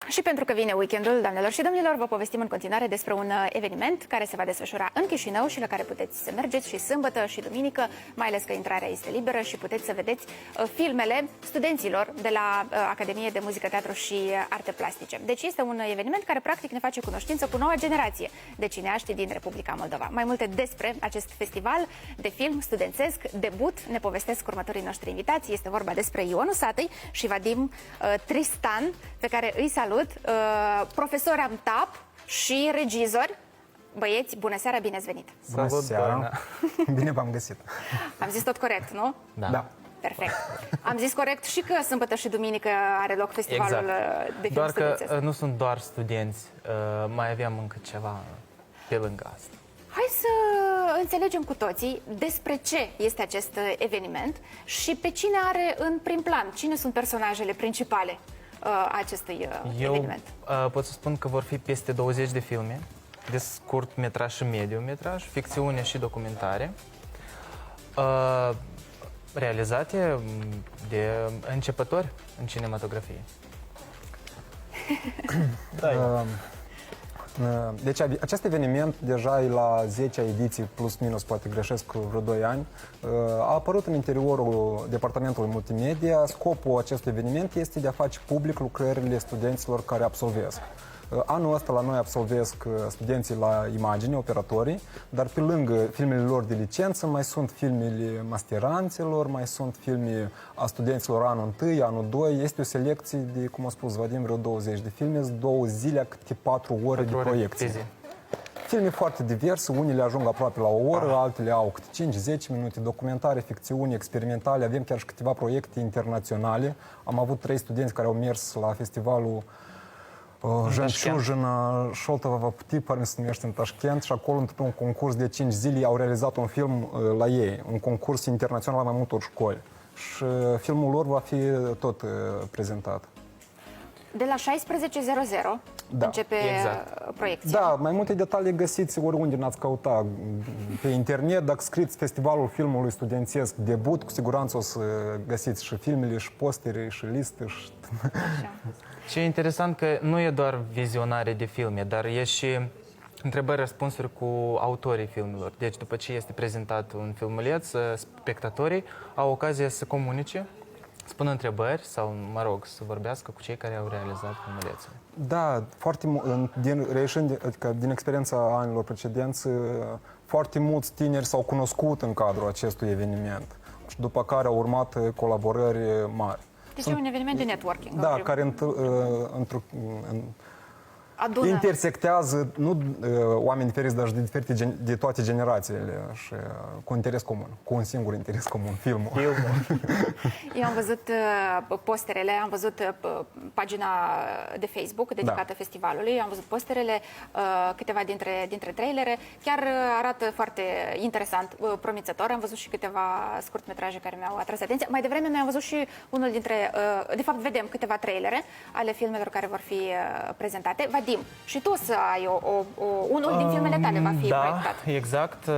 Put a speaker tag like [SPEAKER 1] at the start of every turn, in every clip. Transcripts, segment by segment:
[SPEAKER 1] Și pentru că vine weekendul, doamnelor și domnilor, vă povestim în continuare despre un eveniment care se va desfășura în Chișinău și la care puteți să mergeți și sâmbătă și duminică, mai ales că intrarea este liberă și puteți să vedeți filmele studenților de la Academie de Muzică, Teatru și Arte Plastice. Deci este un eveniment care practic ne face cunoștință cu noua generație de cineaști din Republica Moldova. Mai multe despre acest festival de film studențesc, debut, ne povestesc următorii noștri invitați. Este vorba despre Ionu Satăi și Vadim Tristan, pe care îi salut. Profesori AMTAP și regizori. Băieți, bună seara, bine ați venit!
[SPEAKER 2] Bună seara! Bine v-am găsit!
[SPEAKER 1] Am zis tot corect, nu?
[SPEAKER 2] Da.
[SPEAKER 1] Perfect. Am zis corect și că sâmbătă și duminică are loc festivalul de film studențesc.
[SPEAKER 3] Doar că nu sunt doar studenți, mai aveam încă ceva pe lângă asta.
[SPEAKER 1] Hai să înțelegem cu toții despre ce este acest eveniment și pe cine are în prim plan, cine sunt personajele principale acestui eveniment.
[SPEAKER 3] Pot să spun că vor fi peste 20 de filme, de scurt metraj și mediu metraj, ficțiune și documentare, realizate de începători în cinematografie.
[SPEAKER 2] Deci acest eveniment deja e la 10-a ediție, plus minus, poate greșesc vreo 2 ani. A apărut în interiorul Departamentului Multimedia. Scopul acestui eveniment este de a face public lucrările studenților care absolvesc. Anul ăsta la noi absolvesc studenții la imagine, operatorii, dar pe lângă filmele lor de licență mai sunt filmele masteranților, mai sunt filme a studenților anul 1, anul 2. Este o selecție de, cum a spus Vadim, vreo 20 de filme, 2 zile, câte 4 ore de proiecție. Filme foarte diverse, unele ajung aproape la o oră, altele au câte 5-10 minute, documentare, ficțiuni, experimentale. Avem chiar și câteva proiecte internaționale. Am avut 3 studenți care au mers la festivalul Женщужина Шолтова Вапти, parmi se numește în Tashkent, și acolo, într-un concurs de 5 zile, au realizat un film la ei, un concurs internațional la mai multor școli. Și filmul lor va fi tot prezentat.
[SPEAKER 1] De la 16:00 începe proiecția.
[SPEAKER 2] Da, mai multe detalii găsiți oriunde n-ați căuta pe internet. Dacă scrieți Festivalul Filmului Studențesc Debut, cu siguranță o să găsiți și filmele, și postere, și liste.
[SPEAKER 3] Ce e interesant că nu e doar vizionare de filme, dar e și întrebări-răspunsuri cu autorii filmelor. Deci după ce este prezentat un filmuleț, spectatorii au ocazia să comunice, să pună întrebări sau, mă rog, să vorbească cu cei care au realizat filmulețul.
[SPEAKER 2] Da, din experiența anilor precedenți, foarte mulți tineri s-au cunoscut în cadrul acestui eveniment, după care au urmat colaborări mari.
[SPEAKER 1] Deci e un eveniment de networking.
[SPEAKER 2] Da, care intersectează oameni diferiți, dar de toate generațiile și cu interes comun, cu un singur interes comun, filmul.
[SPEAKER 1] Eu am văzut posterele, am văzut pagina de Facebook dedicată festivalului, am văzut posterele, câteva dintre trailere, chiar arată foarte interesant, promițător. Am văzut și câteva scurtmetraje care mi-au atras atenția. Mai devreme noi am văzut și unul dintre, de fapt vedem câteva trailere ale filmelor care vor fi prezentate. Vadim, și tu să ai unul din filmele tale va fi proiectat.
[SPEAKER 3] Da, exact.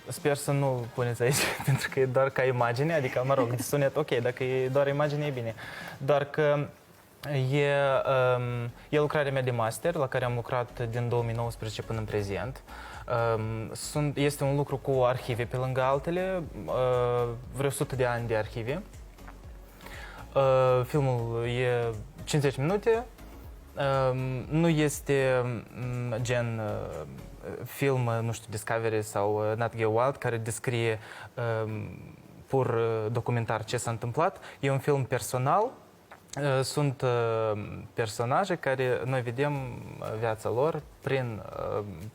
[SPEAKER 3] Sper să nu puneți aici, pentru că e doar ca imagine, adică, mă rog, de sunet, ok, dacă e doar imagine, e bine. Doar că e lucrarea mea de master, la care am lucrat din 2019 până în prezent. Este un lucru cu arhive pe lângă altele, vreo 100 de ani de arhive. Filmul e 50 minute. Nu este gen film, nu știu, Discovery sau Nat Geo Wild, care descrie pur documentar ce s-a întâmplat. E un film personal. Sunt personaje care noi vedem viața lor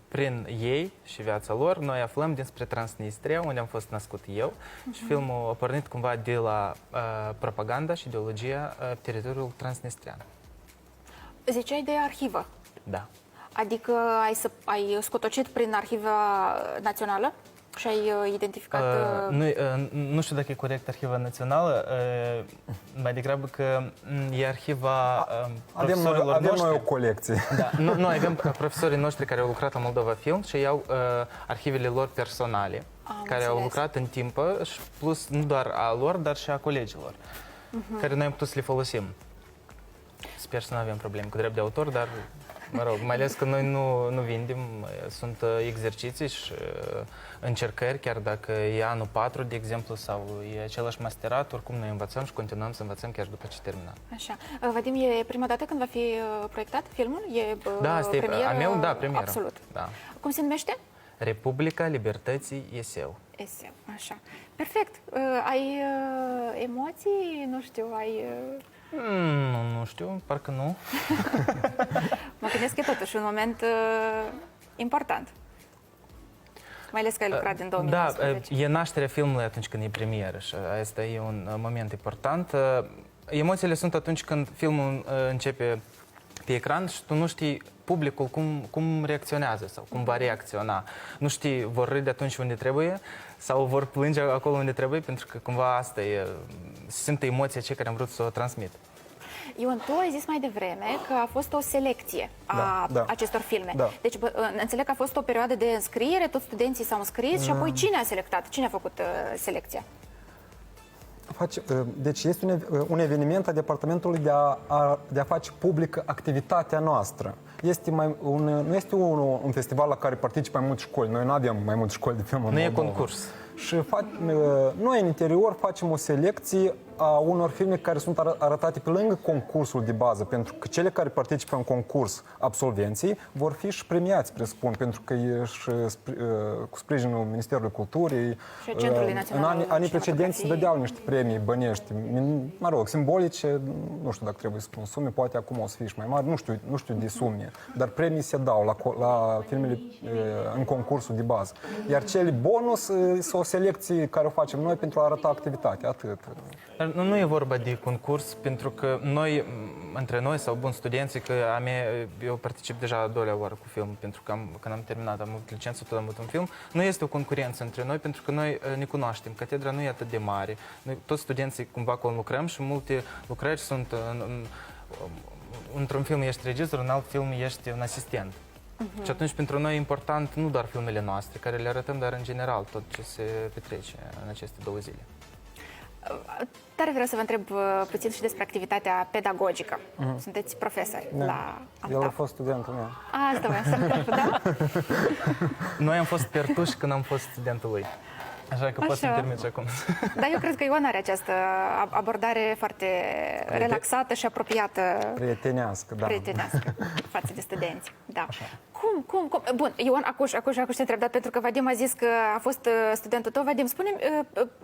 [SPEAKER 3] prin ei și viața lor. Noi aflăm despre Transnistria, unde am fost născut eu. Și filmul a pornit cumva de la propaganda și ideologia teritoriului transnistrian.
[SPEAKER 1] Ziceai de arhivă.
[SPEAKER 3] Da.
[SPEAKER 1] Adică ai scotocit prin Arhiva Națională și ai identificat...
[SPEAKER 3] Nu știu dacă e corect Arhiva Națională, mai degrabă că e arhiva profesorilor noștri.
[SPEAKER 2] Avem noi o colecție.
[SPEAKER 3] Da, noi avem profesorii noștri care au lucrat la Moldova Film și iau arhivele lor personale, care au lucrat în timp, plus nu doar a lor, dar și a colegilor, care noi am putut să le folosim. Sper să nu avem probleme cu drept de autor, dar, mă rog, mai ales că noi nu vindem, sunt exerciții și încercări, chiar dacă e anul 4, de exemplu, sau e același masterat, oricum noi învățăm și continuăm să învățăm chiar după ce terminăm.
[SPEAKER 1] Așa. Vadim, e prima dată când va fi proiectat filmul? E
[SPEAKER 3] Da, asta e
[SPEAKER 1] premieră?
[SPEAKER 3] a meu, da, premieră.
[SPEAKER 1] Absolut.
[SPEAKER 3] Da.
[SPEAKER 1] Cum se numește?
[SPEAKER 3] Republica Libertății Eseu.
[SPEAKER 1] Eseu, așa. Perfect. Ai emoții? Nu știu, ai...
[SPEAKER 3] Nu știu, parcă nu.
[SPEAKER 1] Mă gândesc că e totuși un moment important. Mai ales că ai lucrat din 2019.
[SPEAKER 3] Da, e nașterea filmului atunci când e premieră și asta e un moment important. Emoțiile sunt atunci când filmul începe pe ecran și tu nu știi publicul cum reacționează sau cum va reacționa. Nu știi, vor râde atunci unde trebuie sau vor plânge acolo unde trebuie, pentru că cumva asta e, se simte emoția cei care am vrut să o transmit.
[SPEAKER 1] Ion, tu ai zis mai devreme că a fost o selecție a acestor filme.
[SPEAKER 2] Da.
[SPEAKER 1] Deci înțeleg că a fost o perioadă de înscriere, toți studenții s-au înscris și apoi cine a selectat? Cine a făcut selecția?
[SPEAKER 2] Deci este un eveniment a departamentului de a face publică activitatea noastră. Nu este un festival la care participă mai multe școli. Noi nu avem mai multe școli de film în
[SPEAKER 3] Nu e
[SPEAKER 2] Moldova.
[SPEAKER 3] concurs.
[SPEAKER 2] Și noi în interior facem o selecție a unor filme care sunt arătate pe lângă concursul de bază, pentru că cele care participă în concurs, absolvenții, vor fi și premiați, presupun, pentru că e și cu sprijinul Ministerului Culturii.
[SPEAKER 1] Și Centrului Național
[SPEAKER 2] în
[SPEAKER 1] al
[SPEAKER 2] anii precedenți se
[SPEAKER 1] Cinematografiei.
[SPEAKER 2] dădeau niște premii bănești, mă rog, simbolice, nu știu dacă trebuie să spun sume, poate acum o să fie și mai mari, nu știu de sume, dar premii se dau la filmele în concursul de bază. Iar cele bonus sunt o selecție care o facem noi pentru a arăta activitatea, atât.
[SPEAKER 3] Dar nu e vorba de concurs, pentru că noi, între noi sau buni studenții, că eu particip deja a doua oară cu film, pentru că când am terminat, am avut licență, tot am avut un film, nu este o concurență între noi, pentru că noi ne cunoaștem, catedra nu e atât de mare, noi toți studenții cumva lucrăm și multe lucrări sunt, într-un film ești regizor, în alt film ești un asistent. Și atunci pentru noi e important nu doar filmele noastre, care le arătăm, dar în general tot ce se petrece în aceste 2 zile.
[SPEAKER 1] Tare vreau să vă întreb puțin și despre activitatea pedagogică. Sunteți profesori la
[SPEAKER 2] El a
[SPEAKER 1] APTAP.
[SPEAKER 2] fost studentul meu.
[SPEAKER 1] Asta vreau să întreb, da?
[SPEAKER 3] Noi am fost pertuși când am fost studentul lui. Așa că pot să-mi
[SPEAKER 1] Așa.
[SPEAKER 3] permit și acum.
[SPEAKER 1] Dar eu cred că Ion are această abordare foarte relaxată și apropiată,
[SPEAKER 2] Prietenească, da.
[SPEAKER 1] prietenească față de studenți. Da. Cum? Bun, Ion, acuși te întreb, dar pentru că Vadim a zis că a fost studentul tău. Vadim, spune-mi,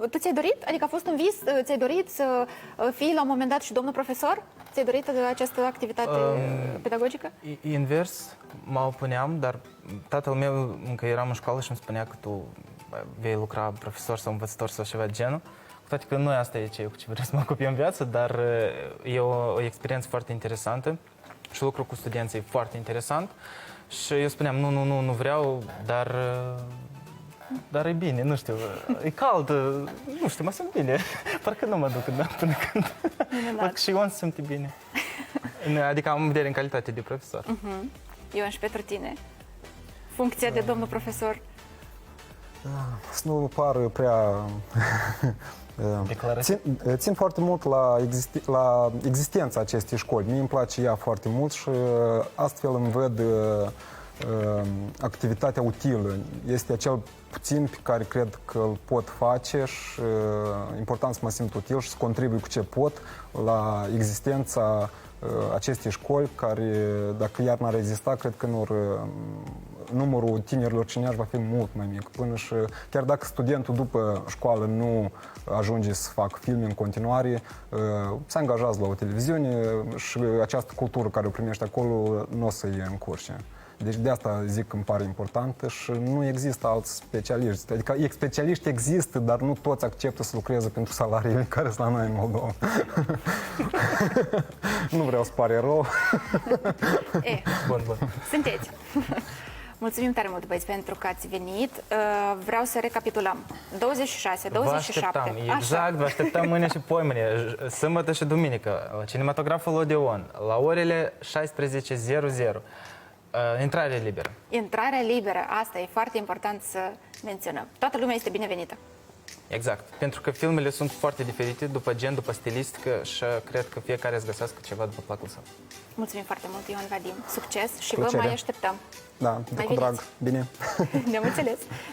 [SPEAKER 1] tu ți-ai dorit? Adică a fost un vis? Ți-ai dorit să fii la un moment dat și domnul profesor? Ți-ai dorit această activitate pedagogică?
[SPEAKER 3] Invers, mă opuneam, dar tatăl meu, încă eram în școală și îmi spunea că tu vei lucra profesor sau învățător sau ceva de genul. Cu toate că nu asta e cu ce vreau să mă ocup eu în viață, dar e o experiență foarte interesantă și lucru cu studenții foarte interesant. Și eu spuneam, nu vreau, dar e bine, nu știu, e cald, nu știu, mă simt bine. Parcă nu mă duc până când. Văd că și Ion se simte bine. Adică am vedere în calitate de profesor.
[SPEAKER 1] Ion, și pentru tine? Funcția de domnul profesor?
[SPEAKER 2] Să nu pară prea... Țin foarte mult la existența acestei școli. Mie îmi place ea foarte mult și astfel îmi văd activitatea utilă. Este acel puțin pe care cred că îl pot face și important să mă simt util și să contribui cu ce pot la existența acestei școli care, dacă iar n-ar exista, cred că numărul tinerilor cineași va fi mult mai mic. Până și chiar dacă studentul după școală nu ajunge să facă filme în continuare, se angajează la o televiziune și această cultură care o primește acolo nu o să-i încurce. Deci de asta zic că îmi pare importantă și nu există alți specialiști. Adică specialiști există, dar nu toți acceptă să lucreze pentru salariile care sunt la noi în Moldova. Nu vreau să pare rău.
[SPEAKER 3] Bun.
[SPEAKER 1] Sunteți. Mulțumim tare mult, băieți, pentru că ați venit. Vreau să recapitulăm. 26, 27.
[SPEAKER 3] Vă așteptam, exact, vă așteptam mâine și poimâine, sâmbătă și duminică, la Cinematograful Odeon, la orele 16:00. Intrare liberă.
[SPEAKER 1] Intrarea liberă, asta e foarte important să menționăm. Toată lumea este binevenită.
[SPEAKER 3] Exact. Pentru că filmele sunt foarte diferite, după gen, după stilistică și cred că fiecare îți găsească ceva după placul său.
[SPEAKER 1] Mulțumim foarte mult, Ion Vadim. Succes și vă
[SPEAKER 2] Plăcere.
[SPEAKER 1] mai așteptăm.
[SPEAKER 2] Da,
[SPEAKER 1] Mai
[SPEAKER 2] cu drag.
[SPEAKER 1] veniți.
[SPEAKER 2] Bine.
[SPEAKER 1] Ne-am înțeles.